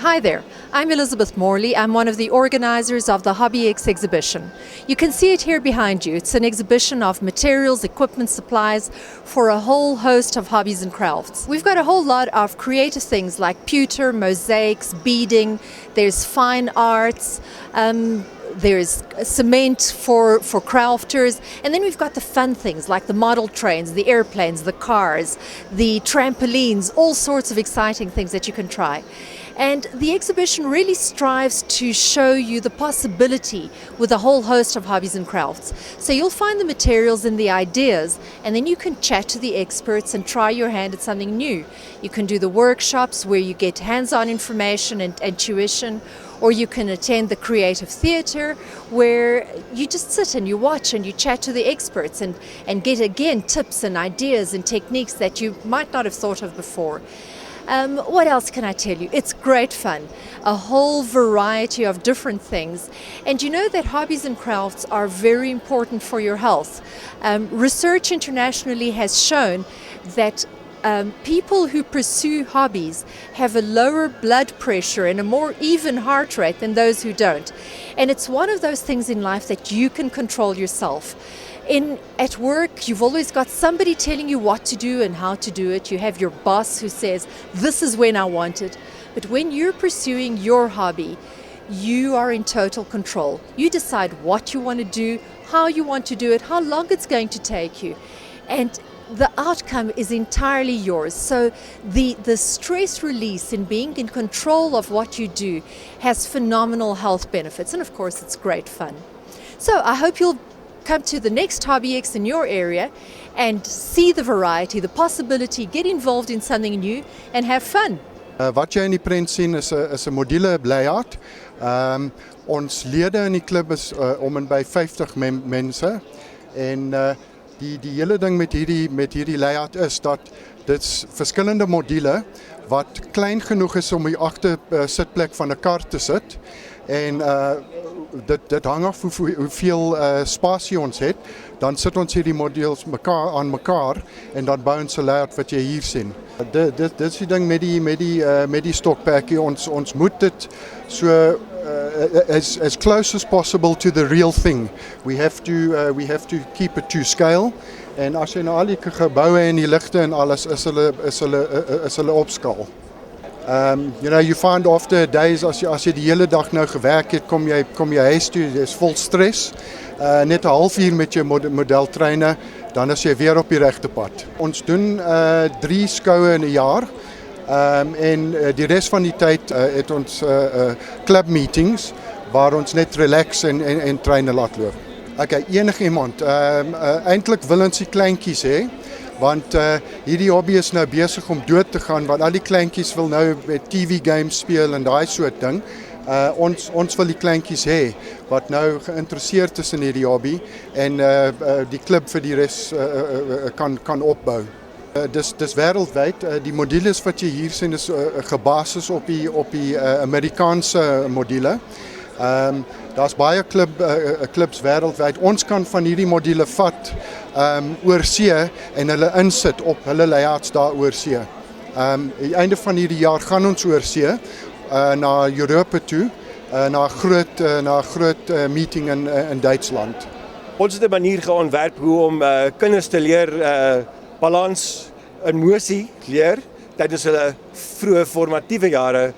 Hi there, I'm Elizabeth Morley. I'm one of the organizers of the Hobby X exhibition. You can see it here behind you. It's an exhibition of materials, equipment, supplies for a whole host of hobbies and crafts. We've got a whole lot of creative things like pewter, mosaics, beading, there's fine arts, there's cement for crafters, and then we've got the fun things like the model trains, the airplanes, the cars, the trampolines, all sorts of exciting things that you can try. And the exhibition really strives to show you the possibility with a whole host of hobbies and crafts. So you'll find the materials and the ideas, and then you can chat to the experts and try your hand at something new. You can do the workshops where you get hands-on information and tuition, or you can attend the creative theatre where you just sit and you watch and you chat to the experts and get again tips and ideas and techniques that you might not have thought of before. What else can I tell you? It's great fun, a whole variety of different things. And you know that hobbies and crafts are very important for your health. Research internationally has shown that people who pursue hobbies have a lower blood pressure and a more even heart rate than those who don't. And it's one of those things in life that you can control yourself. At work, you've always got somebody telling you what to do and how to do it. You have your boss who says, this is when I want it. But when you're pursuing your hobby, you are in total control. You decide what you want to do, how you want to do it, how long it's going to take you. And the outcome is entirely yours. So the stress release in being in control of what you do has phenomenal health benefits. And of course, it's great fun. So I hope you'll come to the next Hobby X in your area and see the variety, the possibility, get involved in something new and have fun. Wat jy in die prent sien is 'n module blyart. Ons lede in die klub is om en by 50 mense en die hele ding met hierdie layout is dat dit's verskillende module wat klein genoeg is om die agter sitplek van 'n kar te sit en dit hang af hoeveel spasie ons het, dan sit ons hierdie modules aan mekaar en dan bou ons 'n layout wat jy hier sien. Dit is die ding met die stokperdjie, ons moet dit so as close as possible to the real thing. We have to keep it to scale. En as jy nou al die geboue en die ligte en alles is hulle op skaal. You find after days as jy die hele dag nou gewerk het, kom jy huis toe, jy's vol stres. Net 'n halfuur met jou modeltreine, dan is jy weer op die regte pad. Ons doen 3 skoue in 'n jaar. En die res van die tyd het ons club meetings waar ons net relax en treine laat loop. Okay, enigiemand. Eintlik wil ons die kleintjies hê, want hierdie hobby is nou besig om dood te gaan, want al die kleintjies wil nou met TV games speel en daai soort ding. Ons wil die kleintjies hê wat nou geïnteresseerd is in hierdie hobby en die klub vir die res kan opbou. Dis wêreldwyd. Die modules wat jy hier sien is gebasis op die Amerikaanse module. Daar's baie klubs wêreldwyd. Ons kan van hierdie module vat oor see en hulle insit op hulle layouts daar oor see. Die einde van hierdie jaar gaan ons oor see na Europa toe, na 'n groot meeting in Duitsland. Ons het 'n manier geontwerp hoe om kinders te leer balans, emosie leer tydens hulle vroeë formatiewe jare.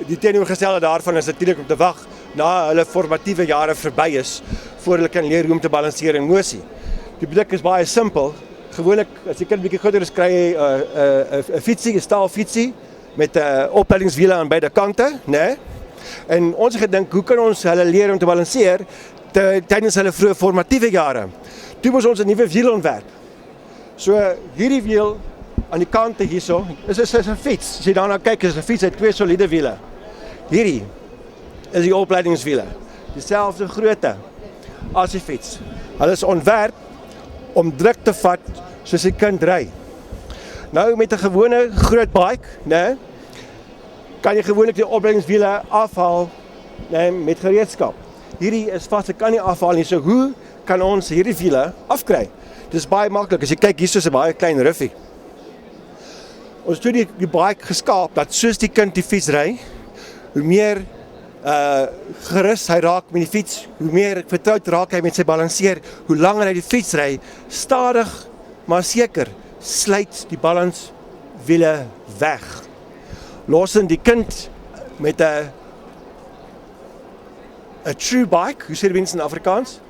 Die teenoorgestelde daarvan is natuurlik om te wag na hulle formatiewe jare verby is voor hulle kan leer hoe om te balanseer emosie. Die produk is baie simpel. Gewoonlik as die kind bietjie groter is, kry jy 'n fietsie, 'n staalfietsie met opleidingswiele aan beide kante, né? En ons het gedink, hoe kan ons hulle leer om te balanseer tydens hulle vroeë formatiewe jare? Toe moes ons 'n nuwe wiel ontwerp. So hierdie wiel aan die kante hierso is 'n fiets. As jy daarna kyk, is 'n fiets met 2 soliede wiele. Hierdie is die opleidingswiele. Dieselfde grootte as die fiets. Hulle is ontwerp om druk te vat soos 'n kind ry. Nou met 'n gewone groot bike, né? Kan jy gewoonlik die opleidingswiele afhaal, né, met gereedskap. Hierdie is vas, ek kan nie afhaal nie. So hoe kan ons hierdie wiele afkry? Dis baie maklik. As jy kyk, hier is 'n baie klein ruffie. Ons het die bike geskaap dat soos die kind die fiets ry, hoe meer gerus hy raak met die fiets, hoe meer vertroud raak hy met sy balanseer, hoe langer hy die fiets ry, stadig maar seker sluit die balanswiele weg. Losend die kind met 'n true bike, hoe sê die mense in Afrikaans?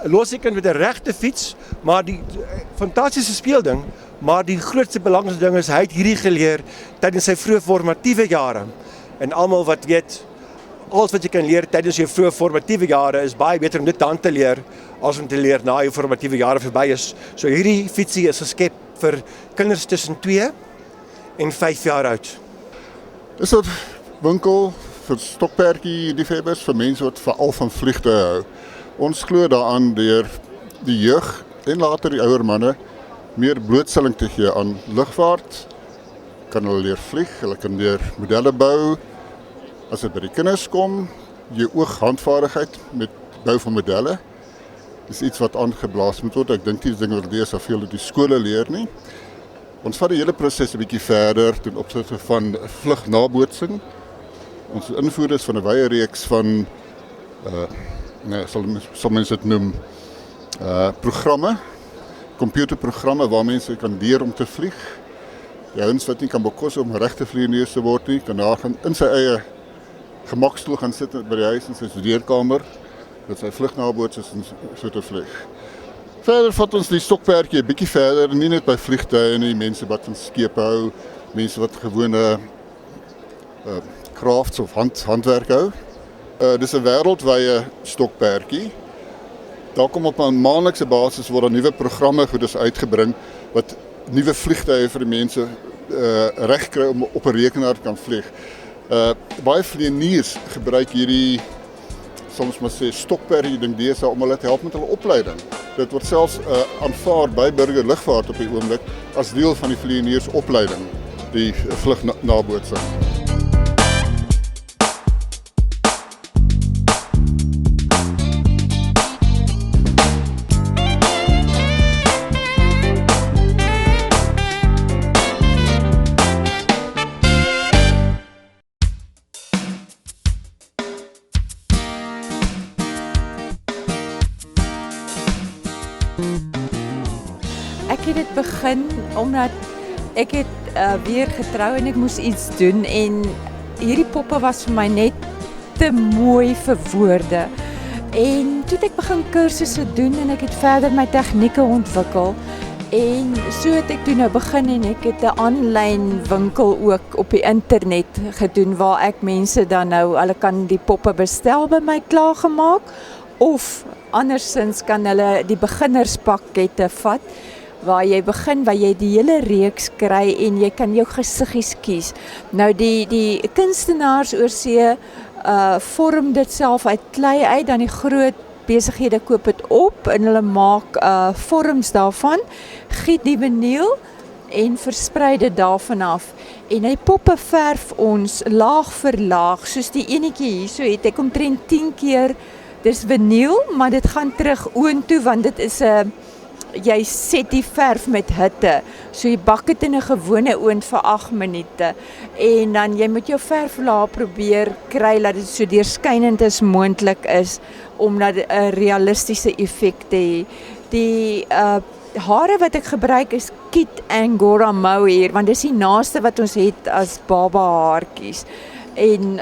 Los die kind met 'n regte fiets, maar die fantastiese speelding, maar die grootste belangrikste ding is hy het hierdie geleer tydens sy vroeë formatiewe jare. En almal wat weet, alles wat jy kan leer tydens jou vroeë formatiewe jare is baie beter om dit dan te leer as om te leer na jou formatiewe jare verby is. So hierdie fietsie is geskep vir kinders tussen 2 en 5 jaar oud. Is 'n winkel vir stokperdjie liefhebbers, vir mense wat veral van vliegtuie hou. Ons glo daaraan deur die jeug en later die ouer manne meer blootstelling te gee aan lugvaart. Kan hulle leer vlieg, hulle kan leer modelle bou. As dit by die kinders kom, jou ooghandvaardigheid met bou van modelle is iets wat aangeblaas moet word. Ek dink die dinge wat leer sal veel uit die skole leer nie. Ons vat die hele proses 'n bietjie verder ten opsigte van vlugnabootsing. Ons invoerders van 'n wye reeks van sal mense dit noem programme, komputerprogramme waar mense kan leer om te vlieg. Die ouens wat nie kan bekos om regte vlieëniers te word nie, kan daar gaan in sy eie gemakstoel gaan sit by die huis in sy studeerkamer, dat sy vlugnaboots is en so te vlieg. Verder vat ons die stokperdjie 'n bietjie verder, nie net by vliegtuie nie, mense wat van skepe hou, mense wat gewone crafts of handwerk hou. Dis 'n wêreldwye stokperdjie. Daar kom op 'n maandelikse basis word daar nuwe programme goedes uitgebring wat nuwe vliegtuie vir die mense reg kry om op 'n rekenaar te kan vlieg. Baie vlieëniers gebruik hierdie soms maar sê stokperdjie ding deesdae om hulle te help met hulle opleiding. Dit word selfs aanvaar by burgerlugvaart op die oomblik as deel van die vlieëniersopleiding, die vlugnabootsing. Ek het dit begin omdat ek het weer getrou en ek moes iets doen en hierdie poppe was vir my net te mooi vir woorde. En toe het ek begin kursusse doen en ek het verder my tegnieke ontwikkel. En so het ek toe nou begin en ek het 'n aanlyn winkel ook op die internet gedoen waar ek mense dan nou, hulle kan die poppe bestel by my klaargemaak of andersins kan hulle die beginnerspakkette vat waar jy begin, waar jy die hele reeks kry en jy kan jou gesiggies kies. Nou die kunstenaars oor see vorm dit self uit klei uit, dan die groot besighede koop dit op en hulle maak vorms daarvan, giet die vinyl en versprei dit daarvan af. En hy poppe verf ons laag vir laag, soos die enetjie hier, so het ek omtrent 10 keer, dis vinyl, maar dit gaan terug oontoe, want dit is jy set die verf met hitte, so jy bak dit in 'n gewone oond vir 8 minute, en dan jy moet jou verflaag probeer kry, dat dit so deurskynend as moontlik is, om dat 'n realistiese effek te hê. Die hare wat ek gebruik is kit angora mohair, want dis die naaste wat ons het as baba haartjies, en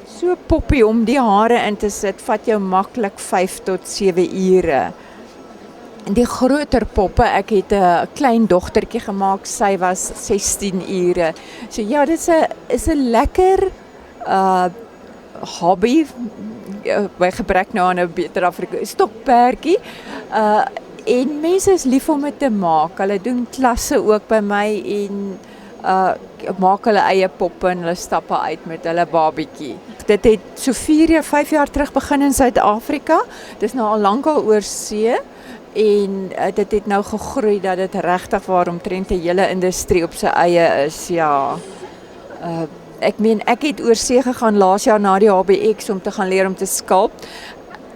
so poppie om die hare in te sit, vat jou maklik 5 tot 7 ure. Die groter poppe, ek het 'n klein dogtertjie gemaak, sy was 16 ure. So ja, dit is 'n lekker hobby, by gebrek nou aan 'n beter Afrikaans, stokperdjie. En mense is lief om dit te maak. Hulle doen klasse ook by my en maak hulle eie poppe en hulle stap uit met hulle babietjie. Dit het so 5 jaar terug begin in Suid-Afrika. Dis nou al lankal oor see. En dit het nou gegroei dat dit regtig waar omtrent 'n hele industrie op sy eie is, ja. Ek meen, ek het oor see gegaan laas jaar na die HBX om te gaan leer om te skulp.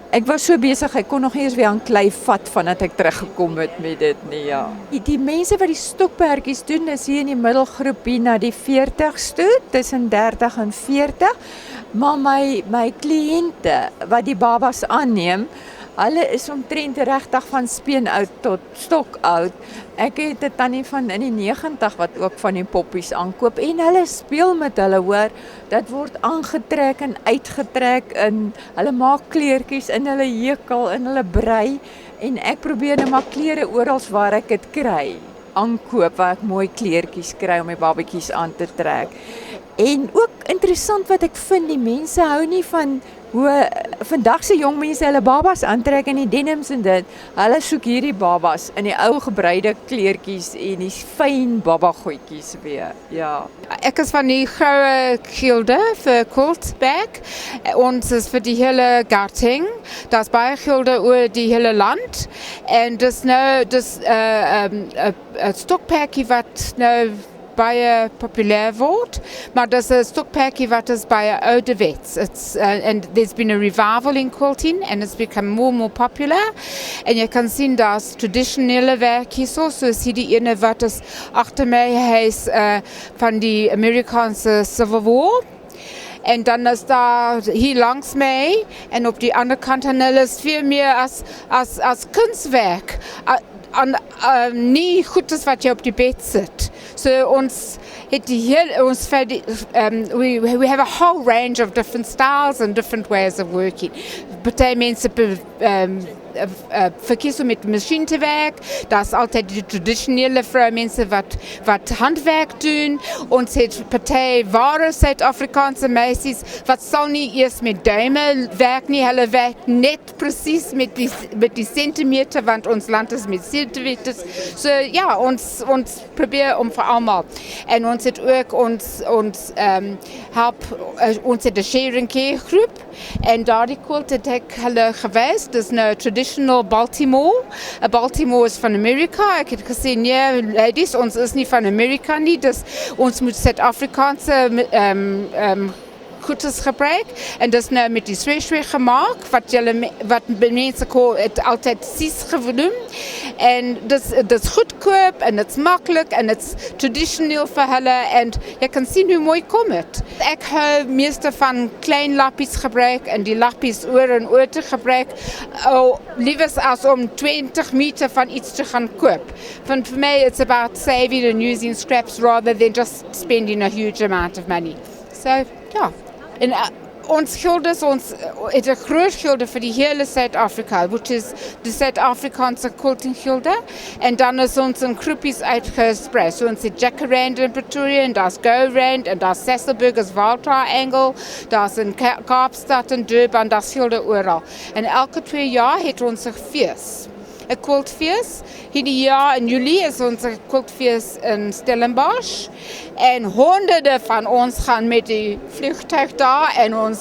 Ek was so besig, ek kon nog eers weer aan klei vat vandat ek teruggekom het met dit nie, ja. Die mense wat die stokperdjies doen, is hier in die middelgroep hier na die 40's toe, tussen 30 en 40. Maar my kliënte wat die babas aanneem, hulle is omtrent regtig van speenoud tot stokoud. Ek het 'n tannie van in die 90 wat ook van die poppies aankoop en hulle speel met hulle, hoor. Dit word aangetrek en uitgetrek en hulle maak kleertjies in hulle hekel, in hulle brei en ek probeer nou maar klere oral waar ek dit kry aankoop waar ek mooi kleertjies kry om my babatjies aan te trek. En ook interessant wat ek vind, die mense hou nie van hoe vandag se jong mense hulle babas aantrek in die denims en dit. Hulle soek hierdie babas in die ou gebreide kleertjies en die fyn babagoedjies weer. Ja. Ek is van die goue gilde vir Kultberg. Ons is vir die hele Gauteng. Daar's baie gilde oor die hele land. En dis nou dis 'n stokperdjie wat nou baie populêr word, maar dis 'n stokperdjie wat is baie ouderwets. It's and there's been a revival in quilting and it's become more and more popular. En jy kan sien daar's tradisionele werk hierso, soos hierdie ene wat is agter my huis van die Amerikaanse Civil War. En dan is daar hier langs my en op die ander kant en hulle is veel meer as kunstwerk. Nie goed is wat jy op die bed sit. So ons het we have a whole range of different styles and different ways of working. Party mense verkies om met masjien te werk. Daar's altyd die tradisionele vroumense wat handwerk doen. Ons het party ware Suid-Afrikaanse meisies wat sal nie eers met duime werk nie. Hulle werk net presies met die centimeter, want ons land is met centimeters. So ja, ons probeer om vir almal. En ons het ook ons het 'n sharing care groep en daardie quilt het ek hulle gewys. Dis nou traditional Baltimore. Baltimore is van Amerika. Ek het gesê nee, ladies, ons is nie van Amerika nie. Ons moet Suid-Afrikaanse goedes gebruik en dis nou met die sweswe gemaak wat mense het altyd sis genoem en dis goedkoop en dit's maklik en dit's tradisioneel vir hulle en jy kan sien hoe mooi kom dit. Ek hou meeste van klein lappies gebruik en die lappies oor en oor te gebruik liewers as om 20 meter van iets te gaan koop. Want vir my it's about saving and using scraps rather than just spending a huge amount of money. So ja. En ons gildes, ons het 'n groot gilde vir die hele Suid-Afrika, which is die Suid-Afrikaanse quilting gilde. En dan is ons in groepies uitgesprei. So ons het Jacaranda in Pretoria, en daar's Go Rand, en daar's Sasolburg as Vaal Triangle, daar's in Kaapstad en Durban, daar's gilde oral. En elke 2 jaar het ons 'n fees. 'n quiltfees. Hierdie jaar in Julie is ons quiltfees in Stellenbosch. En honderde van ons gaan met die vliegtuig daar en ons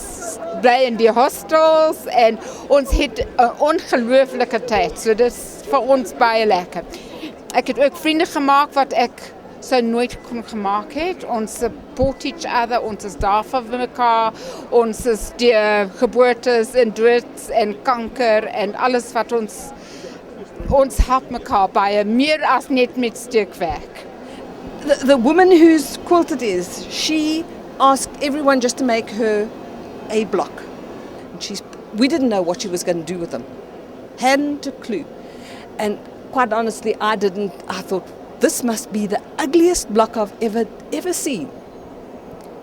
bly in die hostels en ons het 'n ongelooflike tyd. So dit is vir ons baie lekker. Ek het ook vriende gemaak wat ek sou nooit kon gemaak het. Ons support each other, ons is daar vir mekaar, ons is die geboortes en doods en kanker en alles wat ons help mekaar baie, meer as net met stukwerk. The woman whose quilt it is, she asked everyone just to make her a block. And we didn't know what she was going to do with them. Hadn't a clue. And quite honestly, I didn't. I thought, this must be the ugliest block I've ever seen.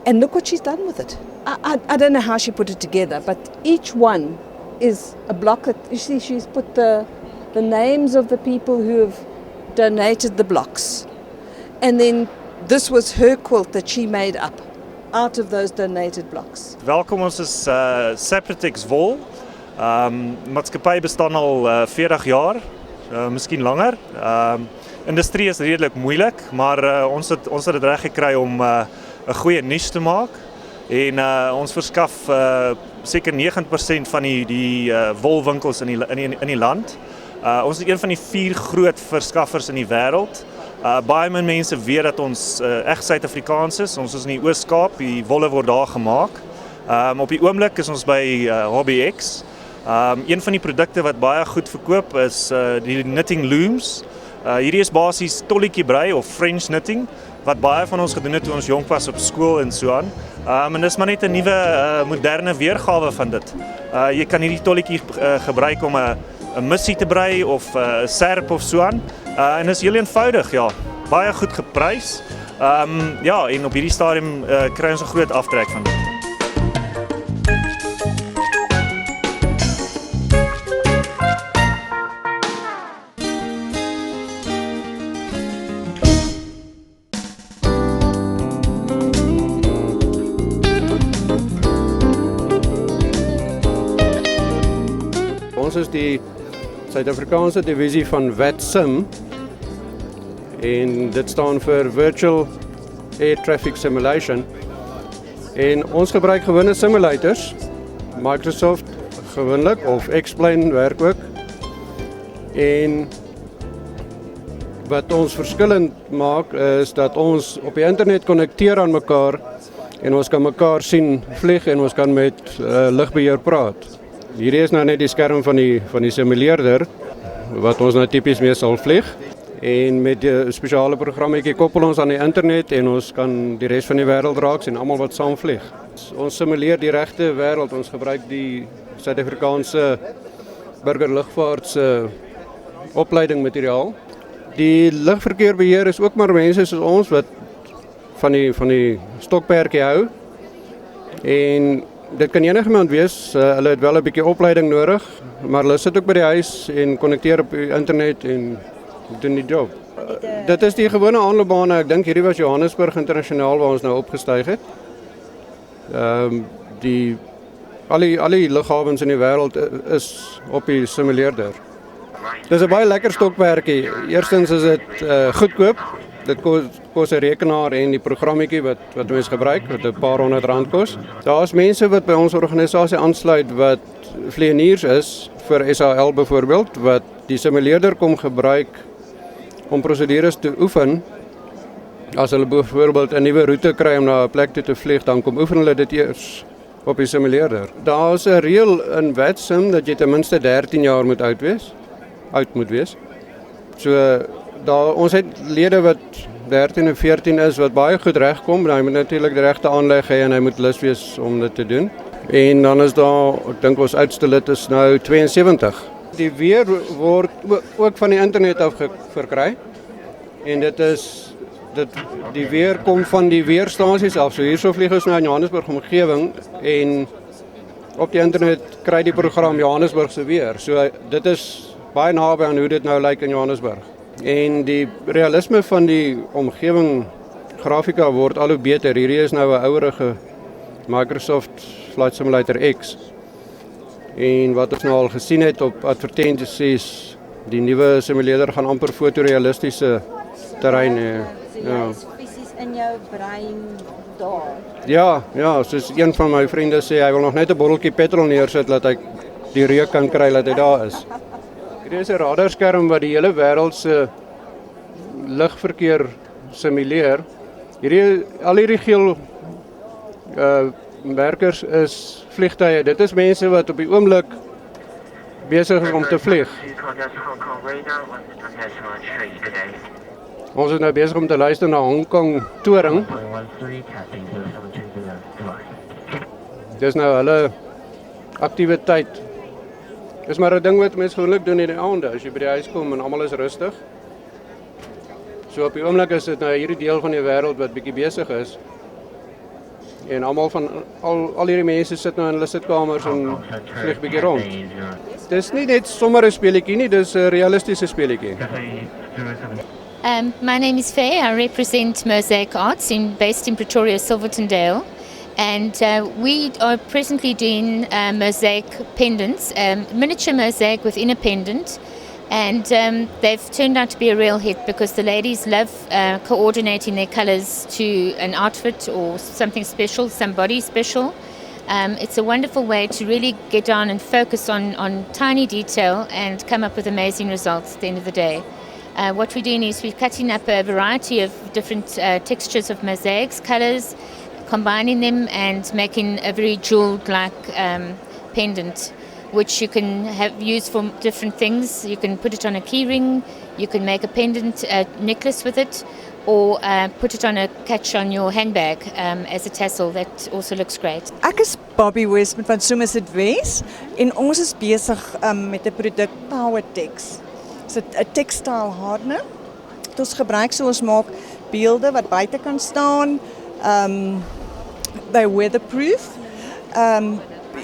And look what she's done with it. I don't know how she put it together, but each one is a block that, you see, she's put the names of the people who have donated the blocks. And then this was her quilt that she made up out of those donated blocks. Welkom, ons is Saprotix Wol. Maatskappy bestaan al 40 jaar, miskien langer. Industrie is redelik moeilik, maar ons het dit reg gekry om 'n goeie niche te maak. En ons verskaf seker 90% van die wolwinkels in die land. Ons is een van die 4 groot verskaffers in die wêreld. Baie min mense weet dat ons reg Suid-Afrikaans is. Ons is in die Oos-Kaap, die wolle word daar gemaak. Op die oomblik is ons by HBX. Een van die produkte wat baie goed verkoop is die knitting looms. Hierdie is basies tolletjie brei of French knitting wat baie van ons gedoen het toe ons jonk was op skool en so aan. En dis maar net 'n nuwe moderne weergawe van dit. Jy kan hierdie tolletjie gebruik om 'n missie te brei of 'n serp of so aan. En is heel eenvoudig, ja. Baie goed geprys. Ja, en op hierdie stadium kry ons 'n groot aftrek van dit. Ons is die Suid-Afrikaanse divisie van VATSIM en dit staan vir Virtual Air Traffic Simulation. En ons gebruik gewone simulators, Microsoft gewoonlik of X-Plane werk ook. En wat ons verskillend maak is dat ons op die internet konnekteer aan mekaar en ons kan mekaar sien vlieg en ons kan met lugbeheer praat. Hierdie is nou net die skerm van die simuleerder wat ons nou tipies mee sal vlieg. En met die spesiale programmetjie koppel ons aan die internet en ons kan die res van die wêreld raak sien, almal wat saam vlieg. Ons simuleer die regte wêreld, ons gebruik die Suid-Afrikaanse burgerlugvaart se opleiding materiaal. Die lugverkeerbeheer is ook maar mense soos ons wat van die stokperdjie hou. En dit kan enigiemand wees, hulle het wel 'n bietjie opleiding nodig, maar hulle sit ook by die huis en konnekteer op die internet en doen die job. Dit is die gewone aanloopbane, ek dink hierdie was Johannesburg internasionaal waar ons nou opgestyg het. Al die lughawens in die wêreld is op die simuleerder. Dis 'n baie lekker stokperdjie. Eerstens is dit goedkoop. Dit kos 'n rekenaar en die programmetjie wat mense gebruik wat 'n paar R100 kos. Daar's mense wat by ons organisasie aansluit wat vlieëniers is vir SAL byvoorbeeld wat die simuleerder kom gebruik om prosedures te oefen. As hulle byvoorbeeld 'n nuwe roete kry om na 'n plek toe te vlieg, dan kom oefen hulle dit eers op die simuleerder. Daar's 'n reël in VATSIM dat jy ten minste 13 jaar oud moet wees. So ons het lede wat 13 en 14 is wat baie goed regkom, hy moet natuurlik die regte aanleg hê en hy moet lus wees om dit te doen. En dan is daar, ek dink ons oudste lid is nou 72. Die weer word ook van die internet af verkry. En die weer kom van die weerstasies af. So hierso vlieg ons nou in Johannesburg omgewing en op die internet kry die program Johannesburg se weer. So dit is baie naby aan hoe dit nou lyk in Johannesburg. En die realisme van die omgewing grafika word al hoe beter. Hierdie is nou 'n ouerige Microsoft Flight Simulator X. En wat ons nou al gesien het op advertensies, die nuwe simuleerder gaan amper fotorealistiese terrein hê. Ja. Fisies in jou brein daar. Ja, soos een van my vriende sê, hy wil nog net 'n botteltjie petrol neersit dat hy die reuk kan kry dat hy daar is. Hierdie is 'n radarskerm wat die hele wêreld se lugverkeer simuleer. Al hierdie geel werkers is vliegtuie. Dit is mense wat op die oomblik besig is om te vlieg. Ons is nou besig om te luister na Hong Kong toring. Dis nou hulle aktiwiteit. Dis maar 'n ding wat mense gewoonlik doen in die aande as jy by die huis kom en almal is rustig. So op die oomblik is dit nou hierdie deel van die wêreld wat bietjie besig is. En almal van al hierdie mense sit nou in hulle sitkamers en vlieg bietjie rond. Dis nie net sommer 'n speletjie nie, dis 'n realistiese speletjie. My name is Faye. I represent Mosaic Arts based in Pretoria, Silvertondale. And we are presently doing mosaic pendants, miniature mosaic within a pendant. And they've turned out to be a real hit because the ladies love coordinating their colours to an outfit or something special, somebody special. It's a wonderful way to really get down and focus on tiny detail and come up with amazing results at the end of the day. What we're doing is we're cutting up a variety of different textures of mosaics, colours, combining them and making a very jewelled-like pendant which you can have used for different things. You can put it on a key ring, you can make a pendant necklace with it, or put it on a catch on your handbag as a tassel. That also looks great. Ek is Bobby Westman van Sommers het Wes en ons is besig met 'n produk Powertex. Dit is 'n textile hardener. Dit ons gebruik so ons maak beelde wat buite kan staan. They're weatherproof.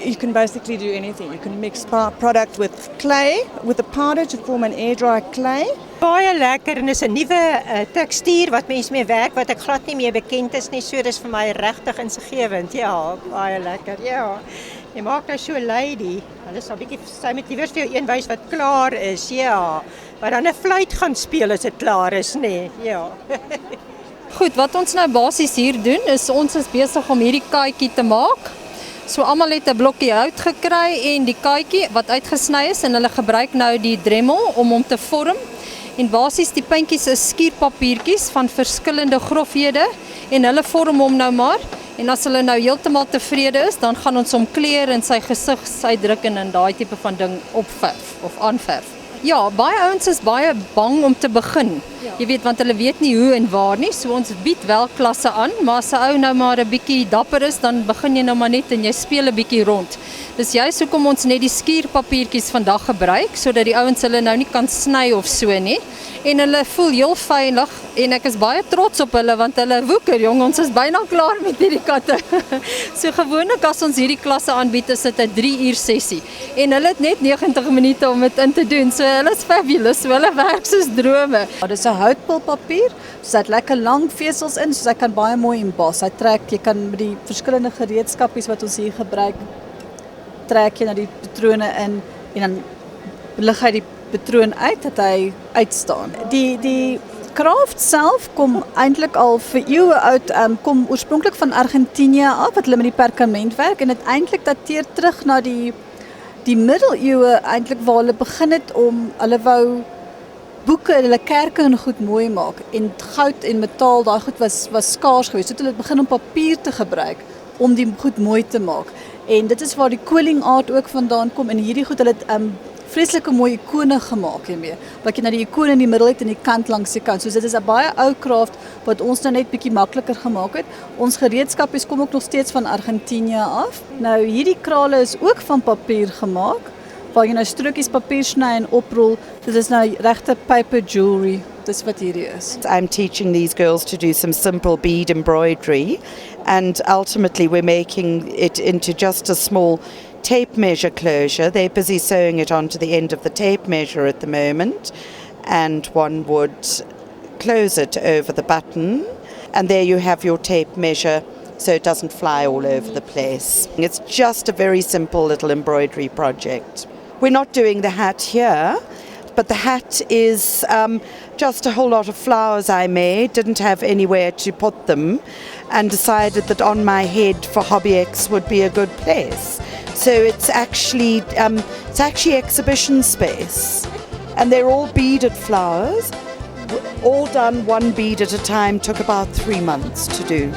You can basically do anything. You can mix product with clay, with a powder to form an air dry clay. Baie lekker en is 'n nuwe tekstuur wat mense mee werk wat ek glad nie meer bekend is nie. So dis vir my regtig insiggewend. Ja, baie lekker. Ja. Jy maak nou so 'n lady. Hulle sal 'n bietjie sy met liewers vir jou een wys wat klaar is. Ja. Maar dan 'n fluit gaan speel as dit klaar is, nê. Ja. Goed, wat ons nou basies hier doen is ons is besig om hierdie katjie te maak. So almal het 'n blokkie hout gekry en die katjie wat uitgesny is en hulle gebruik nou die dremel om hom te vorm. En basies die puntjies is skuurpapiertjies van verskillende grofhede en hulle vorm hom nou maar. En as hulle nou heeltemal tevrede is, dan gaan ons hom kleur in sy gesigsuitdrukking en daai tipe van ding opverf of aanverf. Ja, baie ouens is baie bang om te begin. Jy weet, want hulle weet nie hoe en waar nie, so ons bied wel klasse aan, maar as 'n ou nou maar 'n bietjie dapper is, dan begin jy nou maar net en jy speel 'n bietjie rond. Dis juist hoekom ons net die skuurpapiertjies vandag gebruik, sodat die ouens hulle nou nie kan sny of so nie. En hulle voel heel veilig en ek is baie trots op hulle want hulle woeker jong, ons is byna klaar met hierdie katte. So gewoonlik as ons hierdie klasse aanbied, is dit 'n 3-uur sessie en hulle het net 90 minute om dit in te doen. So hulle is fabulous, so hulle werk soos drome. Dis 'n houtpulpapier, so dit lekker lang vesels in, so hy kan baie mooi emboss. Hy trek, jy kan met die verskillende gereedskapies wat ons hier gebruik, trek jy na die patrone in en dan lig hy die patroon uit dat hy uitstaan. Die kraft self kom eintlik al vir eeue oud, kom oorspronklik van Argentinië af wat hulle met die perkament werk en dit eintlik dateer terug na die middeleeue eintlik waar hulle begin het om hulle wou boeke en hulle kerke en goed mooi maak en goud en metaal daai goed was skaars geweest. So het hulle begin om papier te gebruik om die goed mooi te maak. En dit is waar die koning aard ook vandaan kom en hierdie goed hulle het vreeslike mooi ikone gemaak hiermee. Wat jy na die ikone in die middel het en die kant langs die kant. So dit is 'n baie ou kraft wat ons nou net bietjie makliker gemaak het. Ons gereedskapies kom ook nog steeds van Argentinië af. Nou hierdie krale is ook van papier gemaak. Waar jy nou strokies papier sny en oprol. Dit is nou regte paper jewelry. Dis wat hierdie is. I'm teaching these girls to do some simple bead embroidery and ultimately we're making it into just a small tape measure closure. They're busy sewing it onto the end of the tape measure at the moment and one would close it over the button and there you have your tape measure so it doesn't fly all over the place. It's just a very simple little embroidery project. We're not doing the hat here, but the hat is just a whole lot of flowers I made, didn't have anywhere to put them and decided that on my head for HobbyX would be a good place. So it's actually exhibition space and they're all beaded flowers, all done one bead at a time, took about 3 months to do.